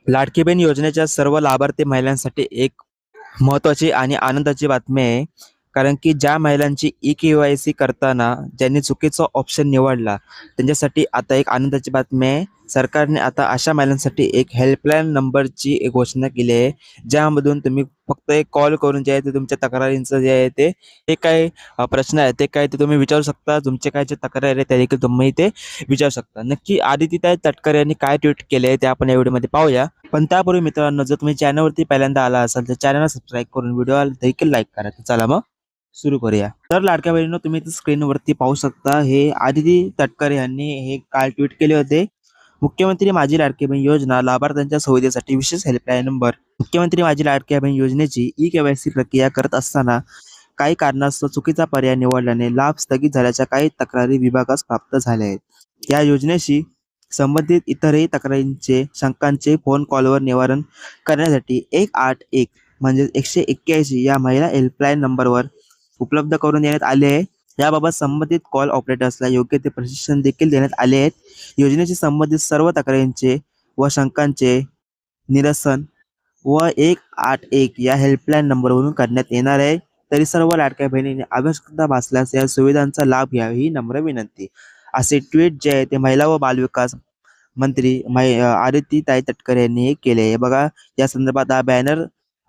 लाडकी बहीण योजनेच्या सर्व लाभार्थी महिलांसाठी एक महत्त्वाची आणि आनंदाची बातमी आहे. कारण की ज्या महिलांची ई-के-वाय-सी करताना ज्यांनी चुकीचा ऑप्शन निवडला, त्यांच्यासाठी आता एक आनंदाची बातमी आहे. सरकारने आता अशा महिलांसाठी एक हेल्पलाईन नंबरची एक घोषणा केली आहे, ज्यामधून तुम्ही फक्त एक कॉल करून जे आहे ते तुमच्या तक्रारींचं जे आहे ते काय प्रश्न आहे ते काय ते तुम्ही विचारू शकता. तुमचे काय जे तक्रार आहे ते देखील तुम्ही ते विचारू शकता. नक्की आदितीताई तटकरे यांनी काय ट्विट केले ते आपण या व्हिडिओमध्ये पाहूया. पण त्यापूर्वी मित्रांनो, जर तुम्ही चॅनलवरती पहिल्यांदा आला असाल तर चॅनलला सबस्क्राईब करून व्हिडिओला देखील लाईक करा. तर चला मग सुरू करूया. तर लाडक्या बहिणींनो, तुम्ही स्क्रीनवरती पाहू शकता, हे आदिती तटकरे यांनी हे काल ट्विट केले होते. मुख्यमंत्री माझी लाडकी बहीण योजना लाभार्थ्यांच्या सुविधेसाठी विशेष हेल्पलाईन नंबर. मुख्यमंत्री माझी लाडकी बहीण योजनेची ई-के-वाय-सी प्रक्रिया करत असताना काही कारणास्तव चुकीचा पर्याय निवडल्याने लाभ स्थगित झाल्याच्या काही तक्रारी विभागास प्राप्त झाल्या आहेत. या योजनेशी संबंधित इतरही तक्रारींचे शंकांचे फोन कॉलवर निवारण करण्यासाठी 181 म्हणजे 181 या महिला हेल्पलाईन नंबरवर उपलब्ध करून देण्यात आले आहे. याबाबत संबंधित कॉल ऑपरेटर्सला योग्य ते प्रशिक्षण देखील देण्यात आले आहेत. योजनेशी संबंधित सर्व तक्रारींचे व शंकांचे निरसन व 181 या हेल्पलाईन नंबरवरून करण्यात येणार आहे. तरी सर्व लाडक्या बहिणींनी आवश्यकता भासल्यास या सुविधांचा लाभ घ्यावा ही नम्र विनंती. असे ट्विट जे आहे ते महिला व बालविकास मंत्री आदितीताई तटकरे यांनी हे केले आहे. बघा, या संदर्भात हा बॅनर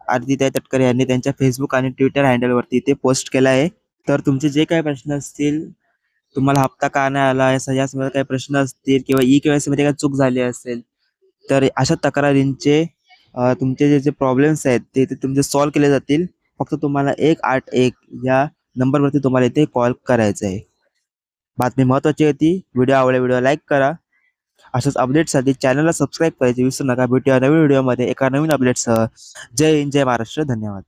आदितीताई तटकरे यांनी त्यांच्या फेसबुक आणि ट्विटर हँडलवरती ते पोस्ट केला आहे. तर तुमचे जे काही प्रश्न असतील, तुम्हाला हप्ता का नाही आला यासंबंधी काही प्रश्न असतील किंवा ई-के-वाय-सी मध्ये काही चूक झाली असेल, तर अशा तक्रारींचे तुमचे जे प्रॉब्लेम्स आहेत ते तुमचे सॉल्व्ह केले जातील. फक्त तुम्हाला 181 या नंबरवरती तुम्हाला इथे कॉल करायचा आहे. बातमी महत्त्वाची होती. व्हिडिओ आवडला व्हिडिओ लाईक करा. अशाच अपडेट्ससाठी चॅनलला सबस्क्राईब करायचे विसरू नका. भेटूया नवीन व्हिडिओमध्ये एका नवीन अपडेटसह. जय हिंद, जय महाराष्ट्र. धन्यवाद.